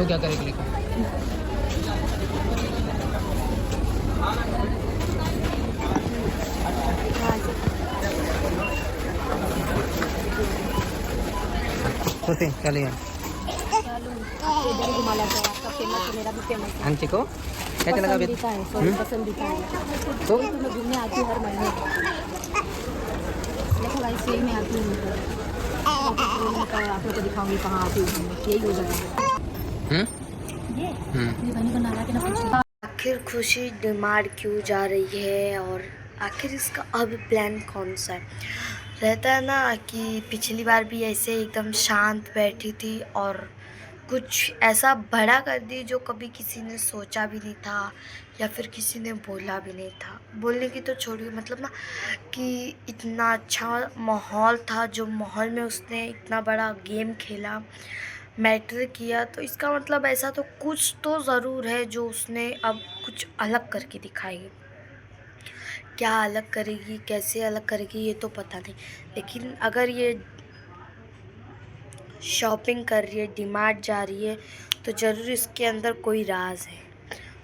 देखो क्या करेगी लेकिन। खुशी चलिए आंटी को कैसा लगा अभी? पसंदीदा है तो मैं घूमने आती हूँ हर महीने। देखो भाई सेल में आती हूँ आपको तो दिखाऊंगी कहाँ आती हूँ घूमने, यही हो जाएगा। ये बनी बना रहा के ना। आखिर खुशी डिमांड क्यों जा रही है और आखिर इसका अब प्लान कौन सा है? रहता है ना कि पिछली बार भी ऐसे एकदम शांत बैठी थी और कुछ ऐसा बड़ा कर दी जो कभी किसी ने सोचा भी नहीं था या फिर किसी ने बोला भी नहीं था। बोलने की तो छोड़िए, मतलब ना कि इतना अच्छा माहौल था, जो माहौल में उसने इतना बड़ा गेम खेला, मैटर किया, तो इसका मतलब ऐसा तो कुछ तो ज़रूर है जो उसने अब कुछ अलग करके दिखाएगी। क्या अलग करेगी, कैसे अलग करेगी, ये तो पता नहीं, लेकिन अगर ये शॉपिंग कर रही है, डीमार्ट जा रही है, तो ज़रूर इसके अंदर कोई राज है।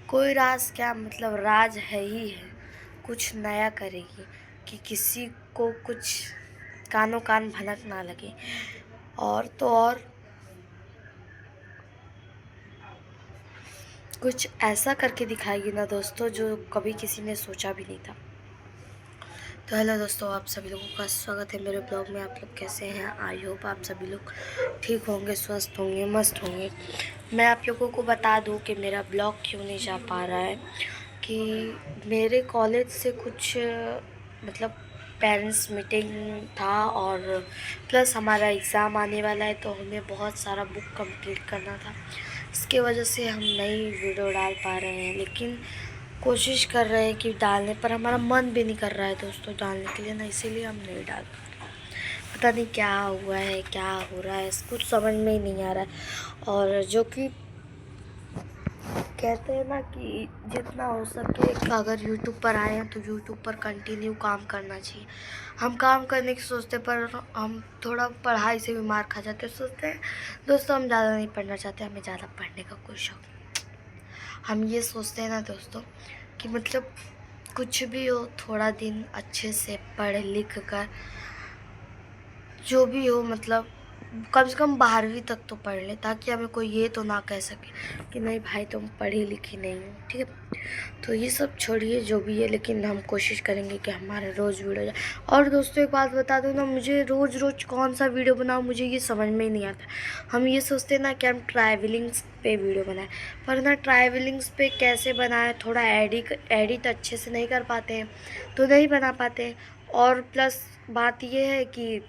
कोई राज क्या, मतलब राज है ही है। कुछ नया करेगी कि किसी को कुछ कानों कान भनक ना लगे, और तो और कुछ ऐसा करके दिखाएगी ना दोस्तों जो कभी किसी ने सोचा भी नहीं था। तो हेलो दोस्तों, आप सभी लोगों का स्वागत है मेरे ब्लॉग में। आप लोग कैसे हैं? आई होप आप सभी लोग ठीक होंगे, स्वस्थ होंगे, मस्त होंगे। मैं आप लोगों को बता दूं कि मेरा ब्लॉग क्यों नहीं जा पा रहा है कि मेरे कॉलेज से कुछ मतलब पेरेंट्स मीटिंग था और प्लस हमारा एग्ज़ाम आने वाला है, तो हमें बहुत सारा बुक कंप्लीट करना था। इसके वजह से हम नई वीडियो डाल पा रहे हैं, लेकिन कोशिश कर रहे हैं कि डालने पर हमारा मन भी नहीं कर रहा है दोस्तों डालने के लिए ना, इसीलिए हम नहीं डाल पा रहे। पता नहीं क्या हुआ है, क्या हो रहा है, कुछ समझ में ही नहीं आ रहा है। और जो कि कहते हैं ना कि जितना हो सके अगर यूट्यूब पर आए हैं तो यूट्यूब पर कंटिन्यू काम करना चाहिए। हम काम करने की सोचते पर हम थोड़ा पढ़ाई से भी मार खा जाते, सोचते हैं दोस्तों हम ज़्यादा नहीं पढ़ना चाहते, हमें ज़्यादा पढ़ने का कोई शौक नहीं। हम ये सोचते हैं ना दोस्तों कि मतलब कुछ भी हो, थोड़ा दिन अच्छे से पढ़ लिख कर जो भी हो, मतलब कम से कम 12वीं तक तो पढ़ ले, ताकि हमें कोई ये तो ना कह सके कि नहीं भाई तुम पढ़ी लिखी नहीं हो, ठीक है। तो ये सब छोड़िए जो भी है, लेकिन हम कोशिश करेंगे कि हमारा रोज़ वीडियो जाए। और दोस्तों एक बात बता दूँ ना, मुझे रोज़ रोज़ कौन सा वीडियो बनाऊँ मुझे ये समझ में ही नहीं आता। हम ये सोचते हैं ना कि हम ट्रैवलिंग्स पे वीडियो बनाएं, पर ना ट्रैवलिंग्स पे कैसे बनाएं, थोड़ा एडिट अच्छे से नहीं कर पाते हैं तो नहीं बना पाते हैं। और प्लस बात ये है कि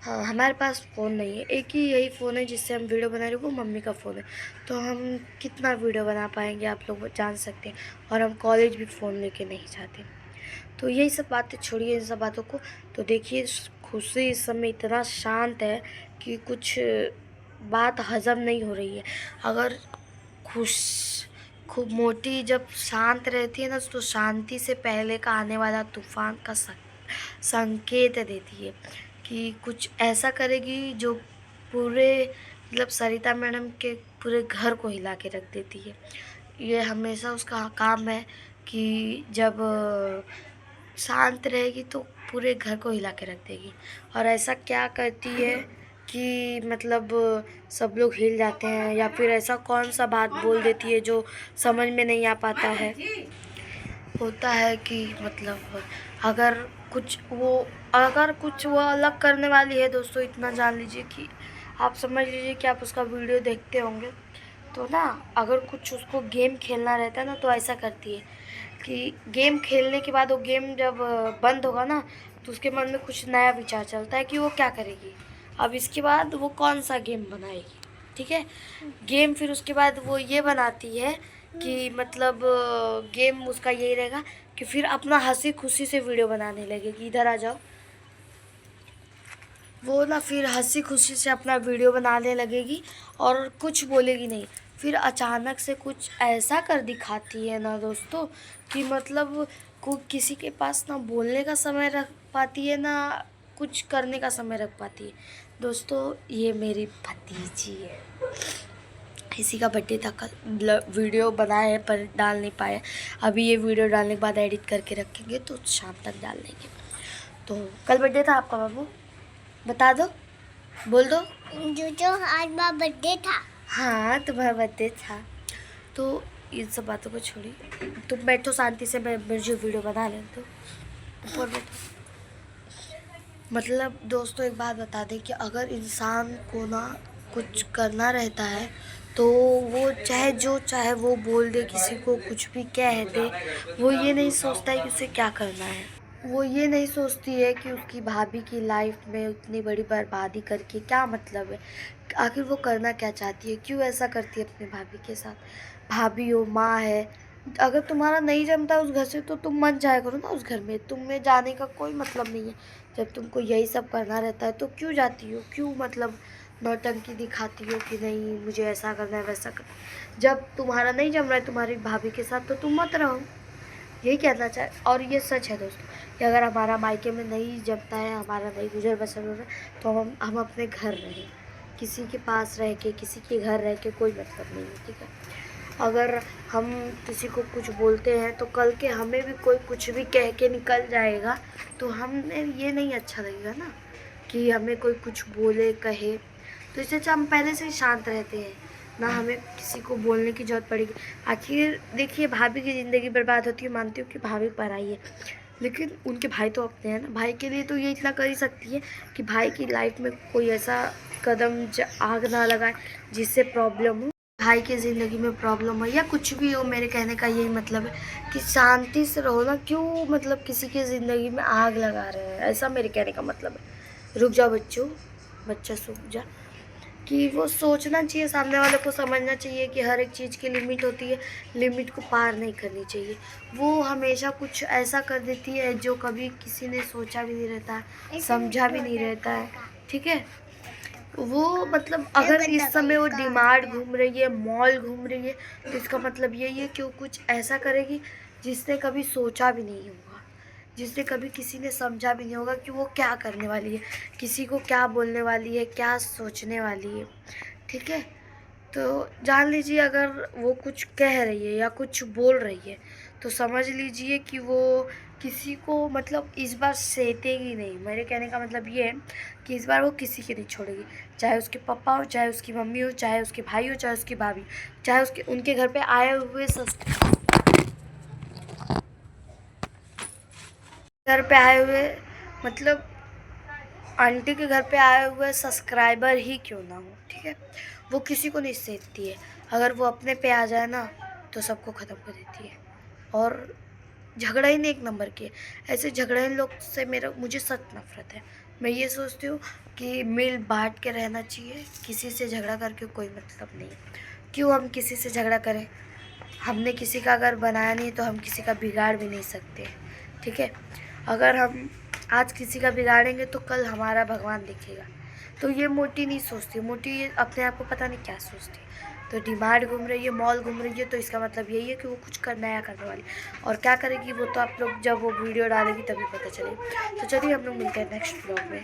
हाँ, हमारे पास फ़ोन नहीं है, एक ही यही फ़ोन है जिससे हम वीडियो बना रहे हैं, वो मम्मी का फ़ोन है। तो हम कितना वीडियो बना पाएंगे आप लोग जान सकते हैं, और हम कॉलेज भी फ़ोन लेके नहीं जाते। तो यही सब बातें छोड़िए, इन सब बातों को। तो देखिए खुशी इस समय इतना शांत है कि कुछ बात हज़म नहीं हो रही है। अगर खुश खूब मोटी जब शांत रहती है ना, तो शांति से पहले का आने वाला तूफ़ान का संकेत देती है कि कुछ ऐसा करेगी जो पूरे मतलब सरिता मैडम के पूरे घर को हिला के रख देती है। ये हमेशा उसका काम है कि जब शांत रहेगी तो पूरे घर को हिला के रख देगी। और ऐसा क्या करती है कि मतलब सब लोग हिल जाते हैं, या फिर ऐसा कौन सा बात बोल देती है जो समझ में नहीं आ पाता है। होता है कि मतलब अगर कुछ वो अलग करने वाली है दोस्तों, इतना जान लीजिए कि आप समझ लीजिए कि आप उसका वीडियो देखते होंगे, तो ना अगर कुछ उसको गेम खेलना रहता है ना, तो ऐसा करती है कि गेम खेलने के बाद वो गेम जब बंद होगा ना, तो उसके मन में कुछ नया विचार चलता है कि वो क्या करेगी, अब इसके बाद वो कौन सा गेम बनाएगी, ठीक है। गेम फिर उसके बाद वो ये बनाती है कि मतलब गेम उसका यही रहेगा कि फिर अपना हंसी खुशी से वीडियो बनाने लगेगी। इधर आ जाओ। वो ना फिर हंसी खुशी से अपना वीडियो बनाने लगेगी और कुछ बोलेगी नहीं। फिर अचानक से कुछ ऐसा कर दिखाती है ना दोस्तों कि मतलब किसी के पास ना बोलने का समय रख पाती है, ना कुछ करने का समय रख पाती है। दोस्तों ये मेरी भतीजी है, इसी का बर्थडे था कल। वीडियो बनाए हैं पर डाल नहीं पाए। अभी ये वीडियो डालने के बाद एडिट करके रखेंगे तो शाम तक डाल देंगे। तो कल बर्थडे था आपका बाबू, बता दो, बोल दो। जो आज मेरा बर्थडे था। हाँ तुम्हारा बर्थडे था। तो इन सब बातों को छोड़िए, तुम बैठो शांति से, मैं मुझे वीडियो बना लें तो ऊपर बैठो। मतलब दोस्तों एक बात बता दें कि अगर इंसान को ना कुछ करना रहता है तो वो चाहे जो चाहे वो बोल दे, किसी को कुछ भी कह दे, वो ये नहीं सोचता है कि उसे क्या करना है। वो ये नहीं सोचती है कि उसकी भाभी की लाइफ में उतनी बड़ी बर्बादी करके क्या मतलब है, आखिर वो करना क्या चाहती है, क्यों ऐसा करती है अपनी भाभी के साथ। भाभी हो, माँ है, अगर तुम्हारा नहीं जमता उस घर से तो तुम मत जाया करो ना उस घर में। तुम्हें जाने का कोई मतलब नहीं है। जब तुमको यही सब करना रहता है तो क्यों जाती हो, क्यों मतलब नौटंकी दिखाती हो कि नहीं मुझे ऐसा करना है वैसा करना है। जब तुम्हारा नहीं जम रहा है तुम्हारी भाभी के साथ तो तुम मत रहो, यही कहना चाहे। और ये सच है दोस्तों कि अगर हमारा मायके में नहीं जमता है, हमारा नहीं गुजर बसर हो रहा है तो हम अपने घर रहें। किसी के पास रह के, किसी के घर रह के कोई मतलब नहीं है, ठीक है। अगर हम किसी को कुछ बोलते हैं तो कल के हमें भी कोई कुछ भी कह के निकल जाएगा तो हमें ये नहीं अच्छा लगेगा ना कि हमें कोई कुछ बोले कहे। तो इससे अच्छा हम पहले से ही शांत रहते हैं, ना हमें किसी को बोलने की ज़रूरत पड़ेगी। आखिर देखिए भाभी की ज़िंदगी बर्बाद होती है, मानती हूँ कि भाभी पराई है, लेकिन उनके भाई तो अपने हैं ना। भाई के लिए तो ये इतना कर ही सकती है कि भाई की लाइफ में कोई ऐसा कदम आग ना लगाए जिससे प्रॉब्लम हो, भाई की ज़िंदगी में प्रॉब्लम हो या कुछ भी हो। मेरे कहने का यही मतलब है कि शांति से रहो ना, क्यों मतलब किसी की ज़िंदगी में आग लगा रहे हैं, ऐसा मेरे कहने का मतलब है। रुक जाओ बच्चों, बच्चा रुक जा, कि वो सोचना चाहिए, सामने वाले को समझना चाहिए कि हर एक चीज़ की लिमिट होती है, लिमिट को पार नहीं करनी चाहिए। वो हमेशा कुछ ऐसा कर देती है जो कभी किसी ने सोचा भी नहीं रहता है, समझा भी नहीं रहता है, ठीक है। वो मतलब अगर इस समय वो डिमांड घूम रही है, मॉल घूम रही है, तो इसका मतलब यही है कि वो कुछ ऐसा करेगी जिसने कभी सोचा भी नहीं होगा, जिसने कभी किसी ने समझा भी नहीं होगा कि वो क्या करने वाली है, किसी को क्या बोलने वाली है, क्या सोचने वाली है, ठीक है। तो जान लीजिए अगर वो कुछ कह रही है या कुछ बोल रही है तो समझ लीजिए कि वो किसी को मतलब इस बार सेतेगी नहीं। मेरे कहने का मतलब ये है कि इस बार वो किसी की नहीं छोड़ेगी, चाहे उसके पापा हो, चाहे उसकी मम्मी हो, चाहे उसके भाई हो, चाहे उसकी भाभी, चाहे उसके उनके घर पे आए हुए घर पे आए हुए मतलब आंटी के घर पे आए हुए सब्सक्राइबर ही क्यों ना हो, ठीक है। वो किसी को नहीं सेधती है। अगर वो अपने पे आ जाए ना तो सबको ख़त्म कर देती है। और झगड़ा ही नहीं एक नंबर के, ऐसे झगड़े लोग से मुझे सख्त नफरत है। मैं ये सोचती हूँ कि मिल बांट के रहना चाहिए, किसी से झगड़ा करके कोई मतलब नहीं। क्यों हम किसी से झगड़ा करें, हमने किसी का अगर बनाया नहीं तो हम किसी का बिगाड़ भी नहीं सकते, ठीक है। अगर हम आज किसी का बिगाड़ेंगे तो कल हमारा भगवान देखेगा। तो ये मोटी नहीं सोचती, मोटी ये अपने आप को पता नहीं क्या सोचती। तो डिमांड घूम रही है, मॉल घूम रही है, तो इसका मतलब यही है कि वो कुछ नया करने वाली। और क्या करेगी वो तो आप लोग जब वो वीडियो डालेगी तभी पता चलेगा। तो चलिए हम लोग मिलते हैं नेक्स्ट ब्लॉग में।